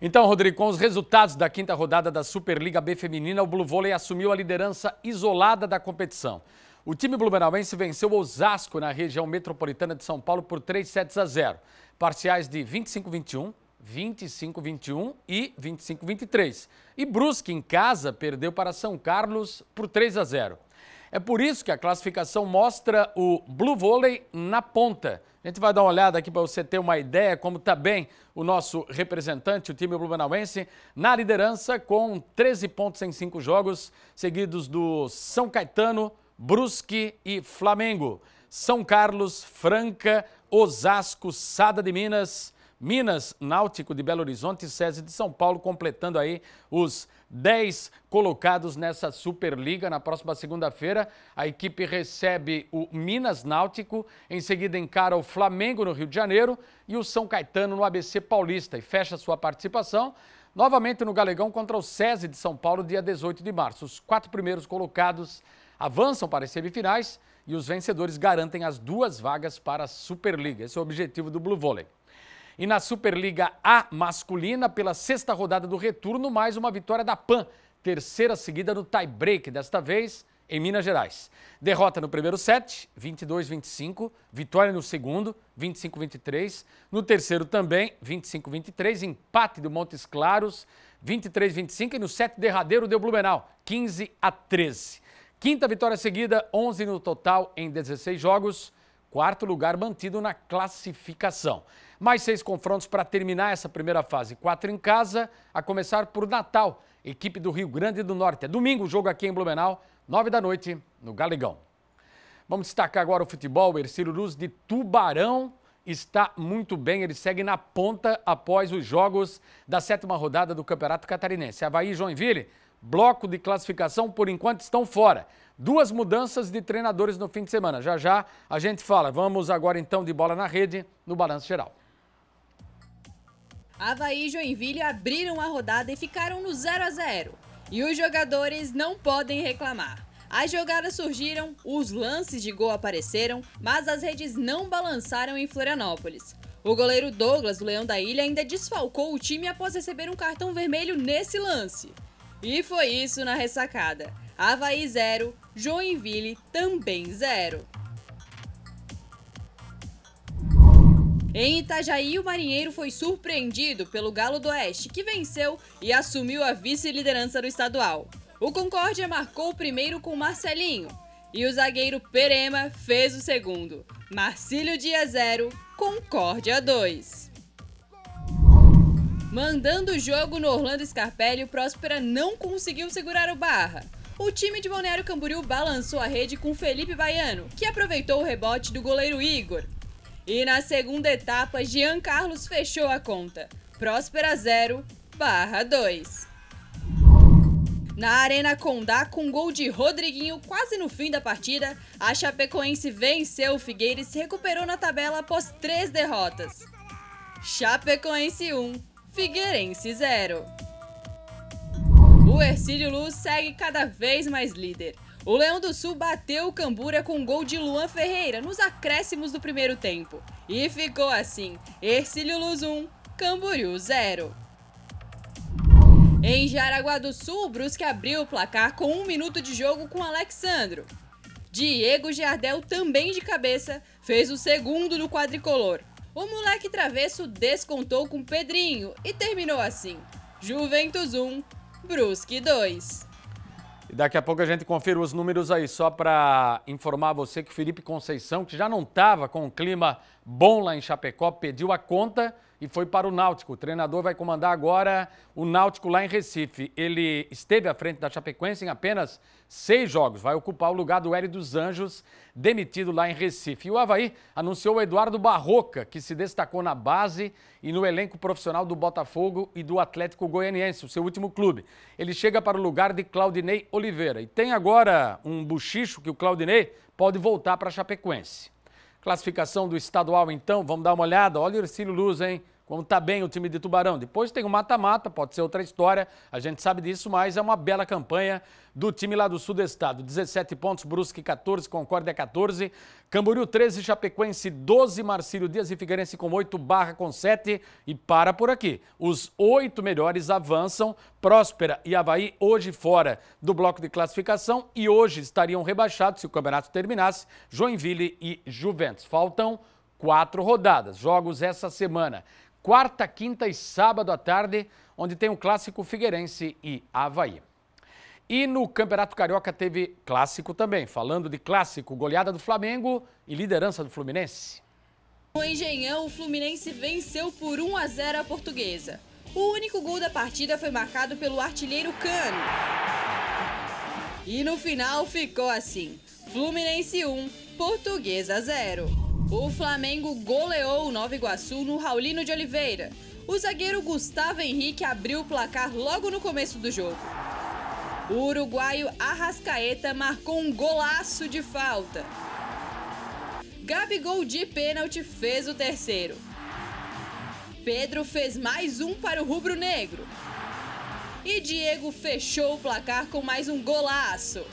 Então, Rodrigo, com os resultados da quinta rodada da Superliga B Feminina, o Blue Volley assumiu a liderança isolada da competição. O time blumenauense venceu o Osasco na região metropolitana de São Paulo por 3-0, parciais de 25-21, 25-21 e 25-23. E Brusque, em casa, perdeu para São Carlos por 3-0. É por isso que a classificação mostra o Blue Volley na ponta. A gente vai dar uma olhada aqui para você ter uma ideia como está bem o nosso representante, o time blumenauense, na liderança com 13 pontos em 5 jogos, seguidos do São Caetano, Brusque e Flamengo. São Carlos, Franca, Osasco, Sada de Minas, Náutico de Belo Horizonte e SESI de São Paulo, completando aí os 10 colocados nessa Superliga. Na próxima segunda-feira, a equipe recebe o Minas Náutico, em seguida encara o Flamengo no Rio de Janeiro e o São Caetano no ABC Paulista e fecha sua participação novamente no Galegão contra o SESI de São Paulo, dia 18 de março. Os 4 primeiros colocados avançam para as semifinais e os vencedores garantem as 2 vagas para a Superliga. Esse é o objetivo do Blue Volley. E na Superliga A masculina, pela 6ª rodada do retorno, mais uma vitória da PAN, terceira seguida no tie-break, desta vez em Minas Gerais. Derrota no primeiro set, 22-25, vitória no segundo, 25-23, no terceiro também, 25-23, empate do Montes Claros, 23-25 e no set derradeiro deu Blumenau, 15-13. Quinta vitória seguida, 11 no total em 16 jogos, 4º lugar mantido na classificação. Mais 6 confrontos para terminar essa primeira fase. 4 em casa, a começar por Natal, equipe do Rio Grande do Norte. É domingo o jogo aqui em Blumenau, 9 da noite, no Galegão. Vamos destacar agora o futebol. O Hercílio Luz de Tubarão está muito bem. Ele segue na ponta após os jogos da 7ª rodada do Campeonato Catarinense. Avaí e Joinville, bloco de classificação, por enquanto estão fora. 2 mudanças de treinadores no fim de semana. Já já a gente fala. Vamos agora então de bola na rede no Balanço Geral. Avaí e Joinville abriram a rodada e ficaram no 0-0. E os jogadores não podem reclamar. As jogadas surgiram, os lances de gol apareceram, mas as redes não balançaram em Florianópolis. O goleiro Douglas, do Leão da Ilha, ainda desfalcou o time após receber um cartão vermelho nesse lance. E foi isso na ressacada. Avaí 0, Joinville também 0. Em Itajaí, o Marinheiro foi surpreendido pelo Galo do Oeste, que venceu e assumiu a vice-liderança do estadual. O Concórdia marcou o primeiro com Marcelinho e o zagueiro Perema fez o segundo. Marcílio Dias 0, Concórdia 2. Mandando o jogo no Orlando Scarpelli, o Próspera não conseguiu segurar o Barra. O time de Balneário Camboriú balançou a rede com Felipe Baiano, que aproveitou o rebote do goleiro Igor. E na segunda etapa, Jean Carlos fechou a conta. Próspera 0, Barra 2. Na Arena Condá, com gol de Rodriguinho quase no fim da partida, a Chapecoense venceu o Figueira e se recuperou na tabela após 3 derrotas. Chapecoense 1, Figueirense 0. O Hercílio Luz segue cada vez mais líder. O Leão do Sul bateu o Cambura com gol de Luan Ferreira nos acréscimos do primeiro tempo. E ficou assim, Hercílio Luz 1, Camboriú 0. Em Jaraguá do Sul, o Brusque abriu o placar com 1 minuto de jogo com Alexandro. Diego Giardel, também de cabeça, fez o segundo do quadricolor. O moleque travesso descontou com Pedrinho e terminou assim, Juventus 1, Brusque 2. E daqui a pouco a gente confere os números aí, só para informar você que o Felipe Conceição, que já não estava com um clima bom lá em Chapecó, pediu a conta e foi para o Náutico. O treinador vai comandar agora o Náutico lá em Recife. Ele esteve à frente da Chapecoense em apenas 6 jogos. Vai ocupar o lugar do Hélio dos Anjos, demitido lá em Recife. E o Avaí anunciou o Eduardo Barroca, que se destacou na base e no elenco profissional do Botafogo e do Atlético Goianiense, o seu último clube. Ele chega para o lugar de Claudinei Oliveira. E tem agora um buchicho que o Claudinei pode voltar para a Chapecoense. Classificação do estadual, então, vamos dar uma olhada. Olha o Hercílio Luz, hein? como está bem o time de Tubarão. Depois tem o mata-mata, pode ser outra história, a gente sabe disso, mas é uma bela campanha do time lá do sul do estado. 17 pontos, Brusque 14, Concórdia 14, Camboriú 13, Chapecoense 12, Marcílio Dias e Figueirense com 8, Barra com 7 e para por aqui. Os 8 melhores avançam, Próspera e Avaí hoje fora do bloco de classificação e hoje estariam rebaixados se o campeonato terminasse, Joinville e Juventus. Faltam 4 rodadas, jogos essa semana. Quarta, quinta e sábado à tarde, onde tem o clássico Figueirense e Avaí. E no Campeonato Carioca teve clássico também. Falando de clássico, goleada do Flamengo e liderança do Fluminense. No Engenhão, o Fluminense venceu por 1-0 a Portuguesa. O único gol da partida foi marcado pelo artilheiro Cano. E no final ficou assim: Fluminense 1, Portuguesa 0. O Flamengo goleou o Nova Iguaçu no Raulino de Oliveira. O zagueiro Gustavo Henrique abriu o placar logo no começo do jogo. O uruguaio Arrascaeta marcou um golaço de falta. Gabigol de pênalti fez o terceiro. Pedro fez mais um para o rubro-negro. E Diego fechou o placar com mais um golaço.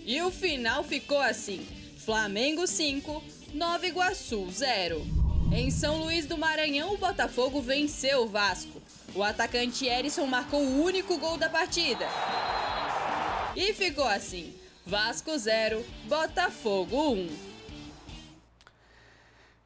E o final ficou assim: Flamengo 5, Nova Iguaçu 0. Em São Luís do Maranhão, o Botafogo venceu o Vasco. O atacante Erisson marcou o único gol da partida. E ficou assim: Vasco 0, Botafogo 1.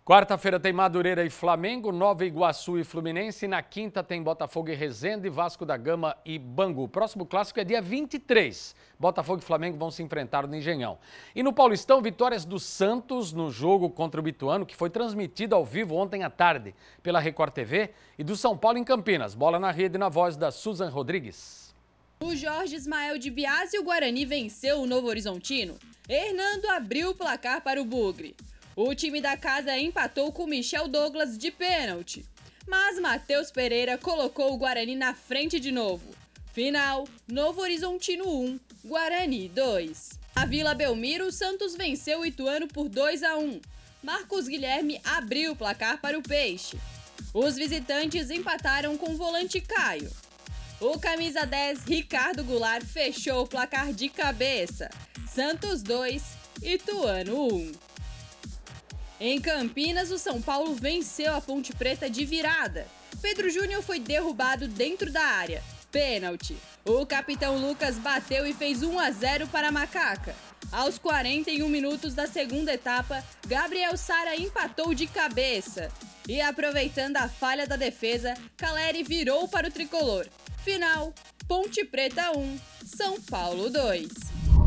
Quarta-feira tem Madureira e Flamengo, Nova Iguaçu e Fluminense. Na quinta tem Botafogo e Resende, Vasco da Gama e Bangu. O próximo clássico é dia 23. Botafogo e Flamengo vão se enfrentar no Engenhão. E no Paulistão, vitórias do Santos no jogo contra o Bituano, que foi transmitido ao vivo ontem à tarde pela Record TV, e do São Paulo em Campinas. Bola na rede na voz da Susan Rodrigues. O Jorge Ismael de Biasi, o Guarani venceu o Novo Horizontino. Hernando abriu o placar para o Bugre. O time da casa empatou com Michel Douglas de pênalti, mas Matheus Pereira colocou o Guarani na frente de novo. Final, Novo Horizontino 1, Guarani 2. Na Vila Belmiro, o Santos venceu o Ituano por 2-1. Marcos Guilherme abriu o placar para o Peixe. Os visitantes empataram com o volante Caio. O camisa 10, Ricardo Goulart, fechou o placar de cabeça. Santos 2, Ituano 1. Em Campinas, o São Paulo venceu a Ponte Preta de virada. Pedro Júnior foi derrubado dentro da área. Pênalti. O capitão Lucas bateu e fez 1-0 para a Macaca. Aos 41 minutos da segunda etapa, Gabriel Sara empatou de cabeça. E aproveitando a falha da defesa, Caleri virou para o tricolor. Final, Ponte Preta 1, São Paulo 2.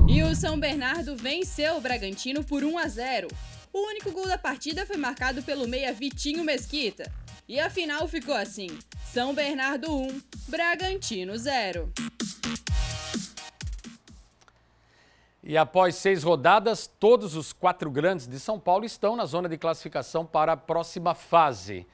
E o São Bernardo venceu o Bragantino por 1-0. O único gol da partida foi marcado pelo meia Vitinho Mesquita. E a final ficou assim: São Bernardo 1, Bragantino 0. E após 6 rodadas, todos os 4 grandes de São Paulo estão na zona de classificação para a próxima fase.